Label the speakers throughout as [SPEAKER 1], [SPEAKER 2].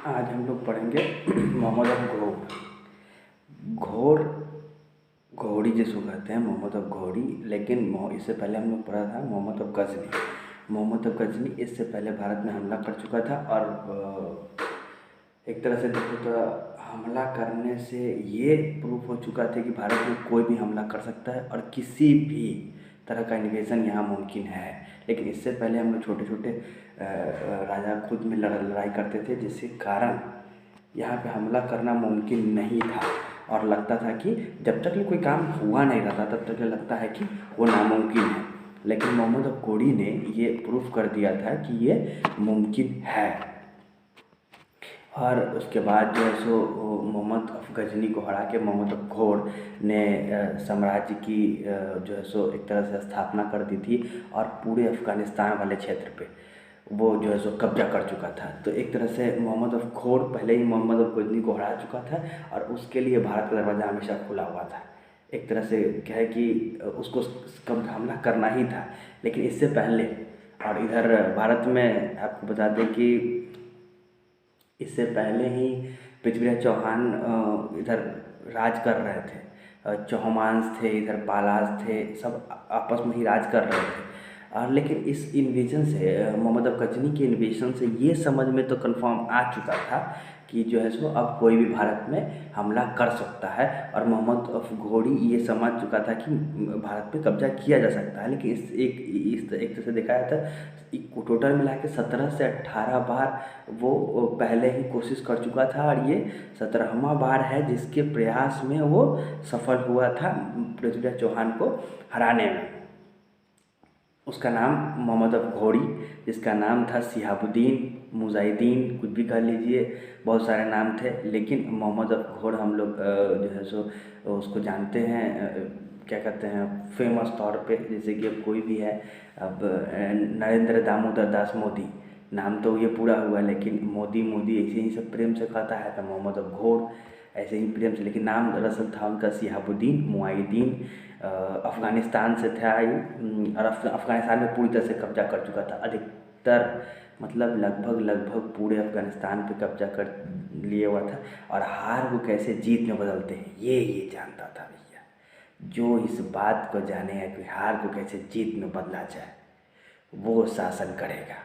[SPEAKER 1] आज हम लोग पढ़ेंगे मोहम्मद अफ घोर घोड़ी जिसको कहते हैं मोहम्मद अफ घोरी। लेकिन इससे पहले हम लोग पढ़ा था मोहम्मद अफ गजनी। मोहम्मद अफ गजनी इससे पहले भारत में हमला कर चुका था और एक तरह से देखो तो हमला करने से ये प्रूफ हो चुका था कि भारत में कोई भी हमला कर सकता है और किसी भी तरह का इन्वेजन यहाँ मुमकिन है। लेकिन इससे पहले हम लोग छोटे छोटे राजा खुद में लड़ाई करते थे, जिसके कारण यहाँ पे हमला करना मुमकिन नहीं था और लगता था कि जब तक कोई काम हुआ नहीं रहा तब तक लगता है कि वो नामुमकिन है। लेकिन मोहम्मद अफ घोरी ने ये प्रूफ कर दिया था कि ये मुमकिन है। और उसके बाद जो है सो मोहम्मद अफ गजनी को हरा के मोहम्मद अफ घोर ने साम्राज्य की जो है सो एक तरह से स्थापना कर दी थी और पूरे अफ़गानिस्तान वाले क्षेत्र पे वो जो है सो कब्जा कर चुका था। तो एक तरह से मोहम्मद अफ घोर पहले ही मोहम्मद अफ गजनी को हरा चुका था और उसके लिए भारत का दरवाज़ा हमेशा खुला हुआ था। एक तरह से क्या है कि उसको कब हमला करना ही था। लेकिन इससे पहले और इधर भारत में आपको बता दें कि इससे पहले ही पृथ्वीराज चौहान इधर राज कर रहे थे। चौहामांस थे, इधर पालाज थे, सब आपस में ही राज कर रहे थे। और लेकिन इस इन्वेजन से मोहम्मद अफ गजनी के इन्वेजन से ये समझ में तो कंफर्म आ चुका था कि जो है सो अब कोई भी भारत में हमला कर सकता है और मोहम्मद अफ घोरी ये समझ चुका था कि भारत पे कब्जा किया जा सकता है। लेकिन इस एक तरह से देखा जाता है टोटल मिला के 17 से 18 बार वो पहले ही कोशिश कर चुका था और ये 17वां बार है जिसके प्रयास में वो सफल हुआ था पृथ्वीराज चौहान को हराने में। उसका नाम मोहम्मद अफ घोरी, जिसका नाम था शिहाबुद्दीन, मुजाहिदीन, कुछ भी कह लीजिए, बहुत सारे नाम थे। लेकिन मोहम्मद अफ घोर हम लोग जो है सो उसको जानते हैं क्या कहते हैं फेमस तौर पे, जैसे कि अब कोई भी है अब नरेंद्र दामोदर दास मोदी नाम तो ये पूरा हुआ, लेकिन मोदी मोदी ऐसे ही सब प्रेम से कहता है। तो मोहम्मद अफ घोर ऐसे ही प्रेम से, लेकिन नाम दरअसल था उनका शिहाबुद्दीन मुआहिदीन। अफ़गानिस्तान से था और अफ़गानिस्तान में पूरी तरह से कब्जा कर चुका था। अधिकतर मतलब लगभग पूरे अफ़गानिस्तान पे कब्जा कर लिए हुआ था और हार को कैसे जीत में बदलते हैं ये जानता था भैया। जो इस बात को जाने है कि हार को कैसे जीत में बदला जाए वो शासन करेगा।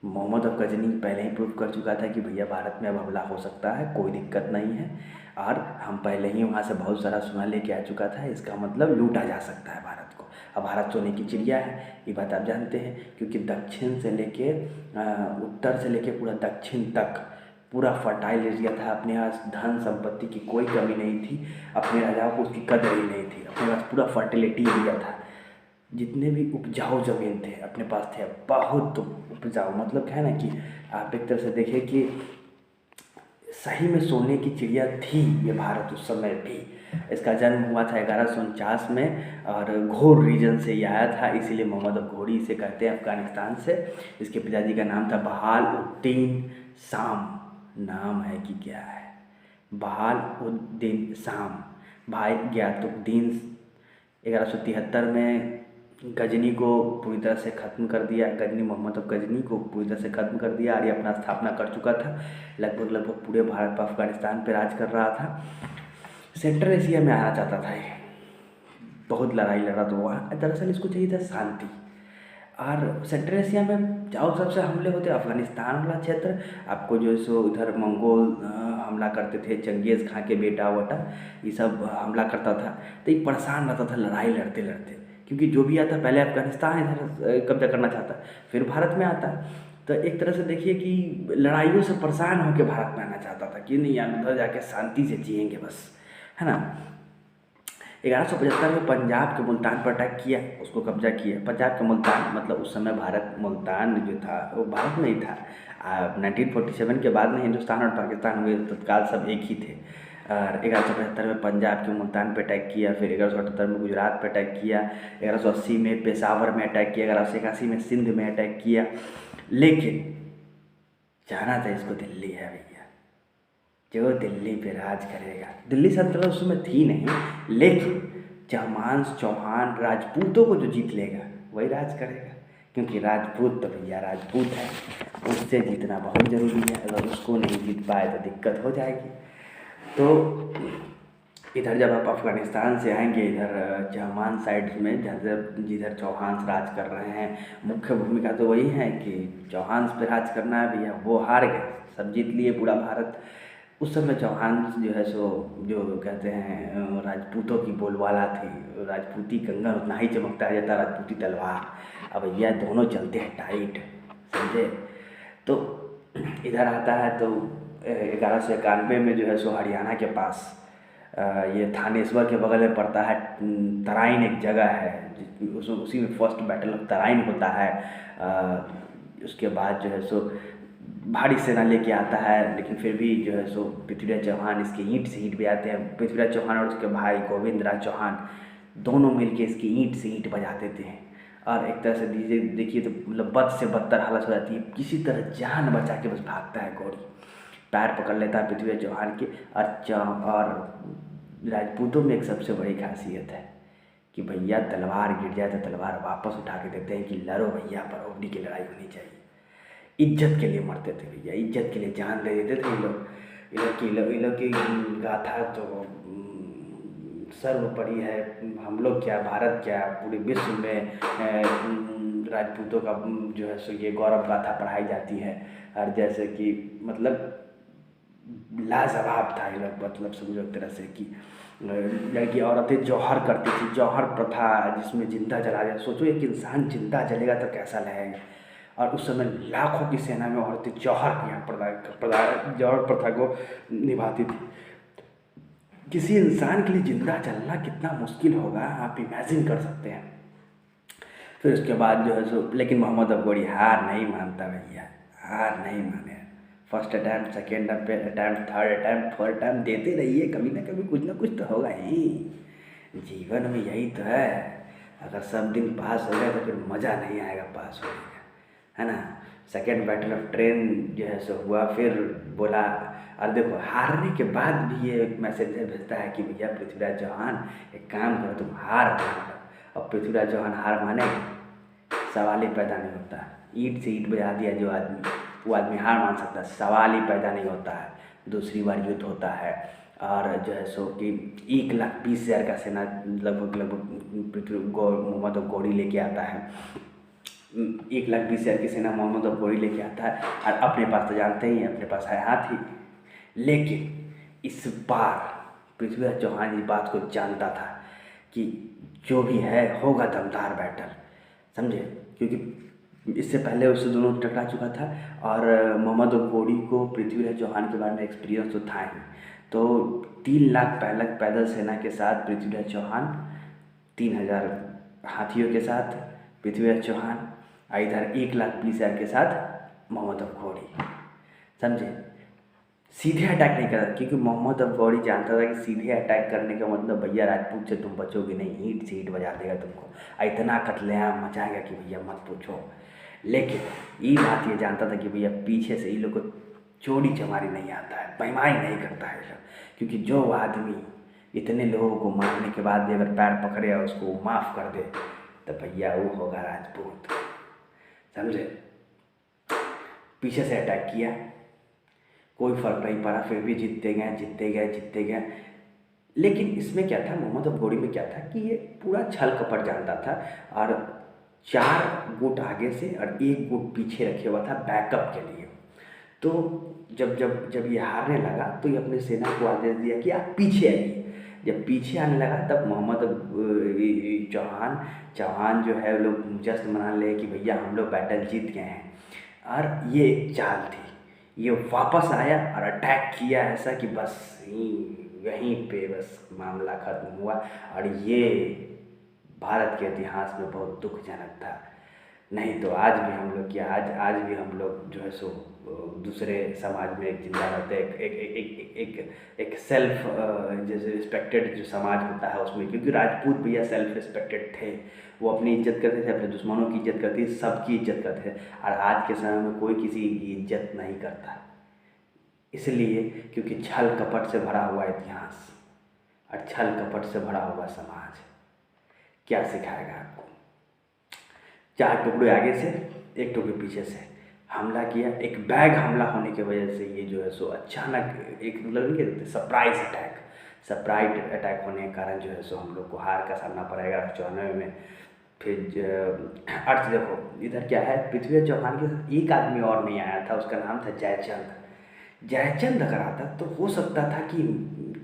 [SPEAKER 1] मोहम्मद अफ गजनी पहले ही प्रूव कर चुका था कि भैया भारत में अब हमला हो सकता है, कोई दिक्कत नहीं है। और हम पहले ही वहाँ से बहुत सारा सोना लेके आ चुका था, इसका मतलब लूटा जा सकता है भारत को। अब भारत सोने की चिड़िया है, ये बात आप जानते हैं, क्योंकि दक्षिण से लेके उत्तर से लेके पूरा दक्षिण तक पूरा फर्टाइल एरिया था। अपने पास धन संपत्ति की कोई कमी नहीं थी, अपने राजाओं को उसकी कदर ही नहीं थी। अपने पास पूरा फर्टिलिटी एरिया था, जितने भी उपजाऊ ज़मीन थे अपने पास थे, बहुत उपजाऊ। मतलब क्या है ना कि आप एक तरह से देखें कि सही में सोने की चिड़िया थी ये भारत उस समय भी। इसका जन्म हुआ था 1149 में और घोर रीजन से ये आया था, इसीलिए मोहम्मद अफ घोरी इसे कहते हैं अफ़गानिस्तान से। इसके पिताजी का नाम था बहाल उद्दीन शाम, नाम है कि क्या है, बहाल उद्दीन शाम। भाई गियातुद्दीन 1173 में गजनी को पूरी तरह से ख़त्म कर दिया। गजनी मोहम्मद अफ गजनी को पूरी तरह से ख़त्म कर दिया और ये अपना स्थापना कर चुका था। लगभग पूरे भारत पर अफ़गानिस्तान पे राज कर रहा था। सेंट्रल एशिया में आना चाहता था ये, बहुत लड़ाई लड़ा तो वहाँ दरअसल इसको चाहिए था शांति। और सेंट्रल एशिया में जाओ सबसे हमले होते, अफ़गानिस्तान वाला क्षेत्र आपको जो है सो इधर मंगोल हमला करते थे, चंगेज़ खां के बेटा वटा ये सब हमला करता था। तो ये परेशान रहता था लड़ाई लड़ते लड़ते, क्योंकि जो भी आता पहले अफ़गानिस्तान इधर कब्जा करना चाहता, फिर भारत में आता। तो एक तरह से देखिए कि लड़ाइयों से परेशान होकर भारत में आना चाहता था कि नहीं यार उधर जाके शांति से जिएंगे बस, है ना। 1175 में पंजाब के मुल्तान पर अटैक किया, उसको कब्जा किया। पंजाब का मुल्तान मतलब उस समय भारत मुल्तान जो था वो भारत में ही था। 1947 के बाद में हिंदुस्तान और पाकिस्तान हुए, तत्काल सब एक ही थे। और 1175 में पंजाब के मुल्तान पे अटैक किया, फिर 1178 में गुजरात पे अटैक किया, 1180 में पेशावर में अटैक किया, 1181 में सिंध में अटैक किया। लेकिन जाना था इसको दिल्ली है भैया, जो दिल्ली पे राज करेगा। दिल्ली सल्तनत उस समय थी नहीं, लेकिन चौहान राजपूतों को जो जीत लेगा वही राज करेगा। क्योंकि राजपूत तो भैया राजपूत है, उससे जीतना बहुत ज़रूरी है। अगर उसको नहीं जीत पाए तो दिक्कत हो जाएगी। तो इधर जब आप अफ़गानिस्तान से आएंगे, इधर चहमान साइड में जिधर चौहान राज कर रहे हैं, मुख्य भूमिका तो वही है कि चौहान पे राज करना है भैया। वो हार गए, सब जीत लिए पूरा भारत। उस समय चौहान जो है सो, जो कहते हैं राजपूतों की बोलबाला थी, राजपूती कंगन उतना ही चमकता है जैसा राजपूती तलवार। अब भैया दोनों चलते हैं टाइट, समझे। तो इधर आता है तो 1191 में जो है सो हरियाणा के पास ये थानेश्वर के बगल में पड़ता है, तराइन एक जगह है, उसी में फर्स्ट बैटल ऑफ तराइन होता है। उसके बाद जो है सो भारी सेना लेके आता है, लेकिन फिर भी जो है सो पृथ्वीराज चौहान इसकी ईंट से ईंट बजाते हैं। पृथ्वीराज चौहान और उसके भाई गोविंदराज चौहान दोनों मिलके इसकी ईंट से ईंट बजा देते हैं। और एक तरह से देखिए तो मतलब बद से बदतर हालत हो जाती है। किसी तरह जान बचा के बस भागता है गौरी, पैर पकड़ लेता है पृथ्वीराज चौहान के। और राजपूतों में एक सबसे बड़ी खासियत है कि भैया तलवार गिर जाए तो तलवार वापस उठा के देते हैं कि लड़ो भैया, बरोबरी की लड़ाई होनी चाहिए। इज्जत के लिए मरते थे भैया, इज्जत के लिए जान दे देते थे ये लोग की गाथा तो सर्वोपरि है। हम लोग क्या, भारत क्या, पूरे विश्व में राजपूतों का जो है सो ये गौरव गाथा पढ़ाई जाती है। और जैसे कि मतलब लाजवाब था ये लोग, मतलब समझो एक तरह से कि लड़की औरतें जौहर करती थी, जौहर प्रथा जिसमें जिंदा जला जाए। सोचो एक इंसान जिंदा जलेगा तो कैसा लगेगा। और उस समय लाखों की सेना में औरतें जौहर प्रथा को निभाती थी। किसी इंसान के लिए जिंदा जलना कितना मुश्किल होगा, आप इमेजिन कर सकते हैं। फिर उसके बाद जो है सो, लेकिन मोहम्मद अफगोड़ी हार नहीं मानता भैया, हार नहीं माने। First attempt, second attempt, third attempt, fourth attempt देते रहिए, कभी ना कुछ तो होगा ही। जीवन में यही तो है, अगर सब दिन पास हो गए तो फिर मज़ा नहीं आएगा पास होने का, है ना। सेकेंड बैटल ऑफ ट्रेन जो है सो हुआ, फिर बोला। और देखो हारने के बाद भी ये एक मैसेंजर भेजता है कि भैया पृथ्वीराज चौहान एक काम करो, तुम हार मान लो। अब पृथ्वीराज चौहान हार माने, सवाल ही पैदा नहीं होता। ईंट से ईंट बजा दिया जो आदमी, वो आदमी हार मान सकता है, सवाल ही पैदा नहीं होता है। दूसरी बार युद्ध होता है और जो है सो कि 1,20,000 का सेना लगभग मोहम्मद अफगोड़ी लेके आता है। 1,20,000 की सेना मोहम्मद अफगोड़ी लेके आता है। और अपने पास तो जानते ही हैं, अपने पास है हाथी। लेकिन इस बार पृथ्वीराज चौहान इस बात को जानता था कि जो भी है होगा दमदार बैटल, समझे। क्योंकि इससे पहले उससे दोनों टकरा चुका था और मोहम्मद अफगोड़ी को पृथ्वीराज चौहान के बारे में एक्सपीरियंस तो था ही। तो 3 लाख पैदल सेना के साथ पृथ्वीराज चौहान, 3,000 हाथियों के साथ पृथ्वीराज चौहान, इधर 1,20,000 के साथ मोहम्मद अफगोड़ी, समझे। सीधे अटैक नहीं करा, क्योंकि मोहम्मद अफगोड़ी जानता था कि सीधे अटैक करने का मतलब भैया राजपूत से तुम बचोगे नहीं, ईंट से ईंट बजा देगा तुमको, इतना कत्लेआम मचाएगा कि भैया मत पूछो। लेकिन ये बात ये जानता था कि भैया पीछे से इन लोग को चोरी चमारी नहीं आता है, बेईमानी नहीं करता है सब। क्योंकि जो आदमी इतने लोगों को मारने के बाद भी अगर पैर पकड़े और उसको माफ़ कर दे तो भैया वो होगा राजपूत, समझे। पीछे से अटैक किया, कोई फ़र्क नहीं पड़ा, फिर भी जीतते गए। लेकिन इसमें क्या था, मोहम्मद अफगोड़ी में क्या था कि ये पूरा छल कपट जानता था। और 4 गुट आगे से और 1 गुट पीछे रखे हुआ था बैकअप के लिए। तो जब ये हारने लगा तो ये अपने सेना को आदेश दिया कि आप पीछे आइए। जब पीछे आने लगा तब मोहम्मद चौहान जो है लोग जश्न मना ले कि भैया हम लोग बैटल जीत गए हैं। और ये एक चाल थी, ये वापस आया और अटैक किया ऐसा कि बस यहीं पे बस मामला ख़त्म हुआ। और ये भारत के इतिहास में बहुत दुखजनक था। नहीं तो आज भी हम लोग आज भी हम लोग जो है सो दूसरे समाज में एक जिंदा रहते, एक सेल्फ जैसे रिस्पेक्टेड जो समाज होता है उसमें। क्योंकि राजपूत भैया सेल्फ रिस्पेक्टेड थे, वो अपनी इज्जत करते थे, अपने दुश्मनों की इज्जत करते थे, सबकी इज्जत करते थे। और आज के समय में कोई किसी की इज्जत नहीं करता, इसलिए क्योंकि छल कपट से भरा हुआ इतिहास और छल कपट से भरा हुआ समाज क्या सिखाएगा आपको। 4 टुकड़े आगे से, 1 टुकड़े पीछे से हमला किया। एक बैग हमला होने की वजह से ये जो है सो अचानक एक मतलब नहीं कहते सरप्राइज अटैक होने के कारण जो है सो हम लोग को हार का सामना पड़ेगा 94 में। फिर अर्थ देखो इधर क्या है, पृथ्वीराज चौहान के साथ एक आदमी और नहीं आया था, उसका नाम था जयचंद। जयचंद अगर आता तो हो सकता था कि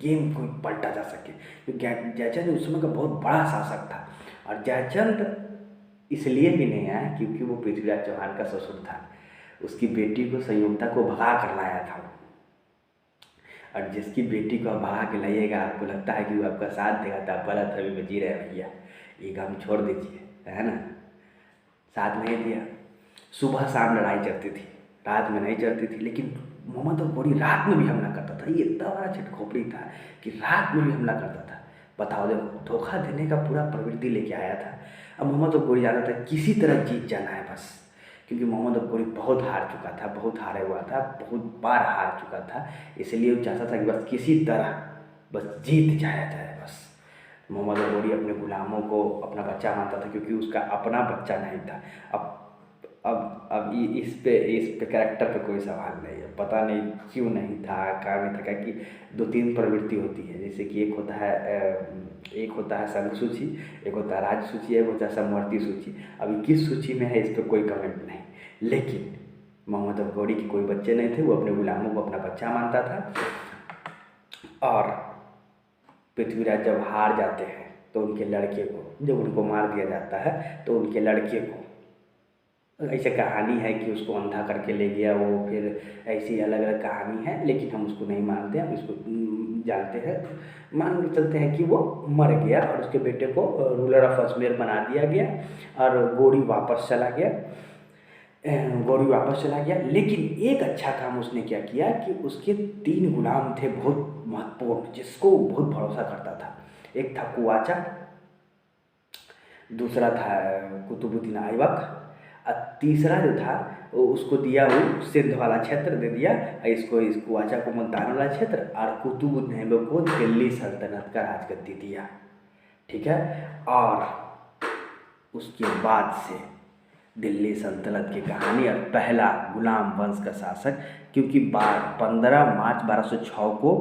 [SPEAKER 1] गेम को पलटा जा सके, क्योंकि जयचंद उस समय का बहुत बड़ा शासक था। और जयचंद इसलिए भी नहीं आया क्योंकि वो पृथ्वीराज चौहान का ससुर था, उसकी बेटी को संयुक्ता को भगा कर लाया था। और जिसकी बेटी को आप भगा के लाइएगा, आपको लगता है कि वो आपका साथ देगा, तो आप गलत फहमी में जी रहे हैं भैया, ये काम छोड़ दीजिए, है ना। साथ नहीं दिया। सुबह शाम लड़ाई चलती थी, रात में नहीं चलती थी। लेकिन मोहम्मद अफगोड़ी रात में भी हमला करता था। ये इतना बड़ा चिटखोपड़ी था कि रात में भी हमला करता था। बताओ, देखो धोखा देने का पूरा प्रवृत्ति लेके आया था। अब मोहम्मद अफगोड़ी जानता था किसी तरह जीत जाना है बस, क्योंकि मोहम्मद अफगोड़ी बहुत हार चुका था, बहुत हारा हुआ था, बहुत बार हार चुका था। इसलिए वो चाहता था कि बस किसी तरह बस जीत जाया जाए बस। मोहम्मद अफगोड़ी अपने गुलामों को अपना बच्चा मानता था, क्योंकि उसका अपना बच्चा नहीं था। अब इस पे कैरेक्टर पे कोई सवाल नहीं है, पता नहीं क्यों नहीं था, क्या नहीं था। क्या कि 2-3 प्रवृत्ति होती है, जैसे कि एक होता है संघ सूची, एक होता है राज्य सूची, एक होता है समवर्ती सूची। अभी किस सूची में है इस पर कोई कमेंट नहीं। लेकिन मोहम्मद अफगोड़ी के कोई बच्चे नहीं थे, वो अपने गुलामों को अपना बच्चा मानता था। और पृथ्वीराज जब हार जाते हैं तो उनके लड़के को, जब उनको मार दिया जाता है तो उनके लड़के को, ऐसे कहानी है कि उसको अंधा करके ले गया वो, फिर ऐसी अलग अलग कहानी है, लेकिन हम उसको नहीं मानते, हम इसको जानते हैं, मान के चलते हैं कि वो मर गया और उसके बेटे को रूलर ऑफ अजमेर बना दिया गया और गौरी वापस चला गया। लेकिन एक अच्छा काम उसने क्या किया कि उसके 3 गुलाम थे बहुत महत्वपूर्ण, जिसको बहुत भरोसा करता था। एक था कुवाचा, दूसरा था कुतुबुद्दीन ऐबक, और तीसरा जो था वो उसको दिया, वो सिंध वाला क्षेत्र दे दिया, इसको कुवाचा को मुल्तान वाला क्षेत्र, और कुतुबुद्दीन ऐबक को दिल्ली सल्तनत का राजगद्दी दिया। ठीक है। और उसके बाद से दिल्ली सल्तनत की कहानी और पहला गुलाम वंश का शासक, क्योंकि 15 मार्च 1206 को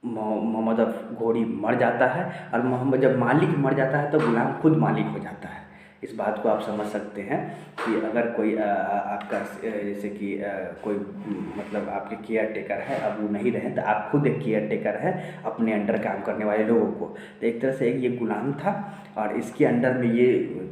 [SPEAKER 1] मोहम्मद अफगोड़ी मर जाता है, और जब मालिक मर जाता है तो गुलाम खुद मालिक हो जाता है। इस बात को आप समझ सकते हैं कि अगर कोई आपका जैसे कि कोई मतलब आपके केयर टेकर है, अब वो नहीं रहे, तो आप खुद एक केयर टेकर है अपने अंडर काम करने वाले लोगों को। तो एक तरह से ये गुलाम था, और इसके अंडर में ये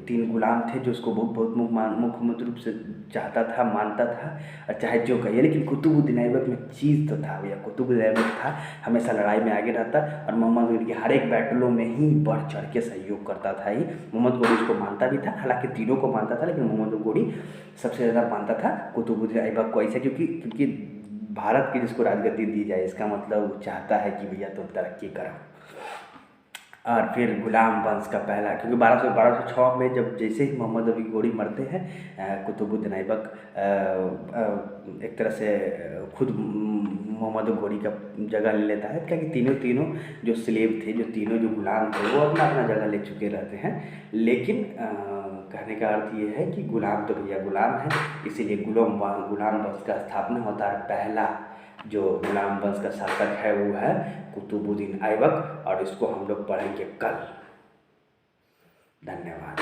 [SPEAKER 1] 3 गुलाम थे जो उसको बहुत मुख्य रूप से चाहता था, मानता था, और चाहे जो कहिए। लेकिन कुतुबुद्दीन ऐबक में चीज़ तो था भैया, कुतुबुद्दीन ऐबक था, हमेशा लड़ाई में आगे रहता, और मोहम्मद गौरी के हर एक बैटलों में ही बढ़ चढ़ के सहयोग करता था ही। मोहम्मद गौरी उसको मानता भी था, हालांकि तीनों को मानता था, लेकिन मोहम्मद गौरी सबसे ज़्यादा मानता था कुतुबुद्दीन ऐबक को। ऐसे क्योंकि भारत की जिसको राजगद्दी दी जाए, इसका मतलब वो चाहता है कि भैया तुम तरक्की करो। और फिर गुलाम वंश का पहला, क्योंकि 1206 में जब जैसे ही मोहम्मद अफगोड़ी मरते हैं, कुतुबुद्दीन ऐबक एक तरह से खुद मोहम्मद अफगोड़ी का जगह ले लेता है, क्योंकि तीनों जो स्लेव थे, जो गुलाम थे, वो अपना अपना जगह ले चुके रहते हैं। लेकिन कहने का अर्थ ये है कि गुलाम तो भैया गुलाम है, इसीलिए गुलाम वंश का स्थापना होता है। पहला जो गुलाम वंश का शासक है वो है कुतुबुद्दीन ऐबक, और इसको हम लोग पढ़ेंगे कल। धन्यवाद।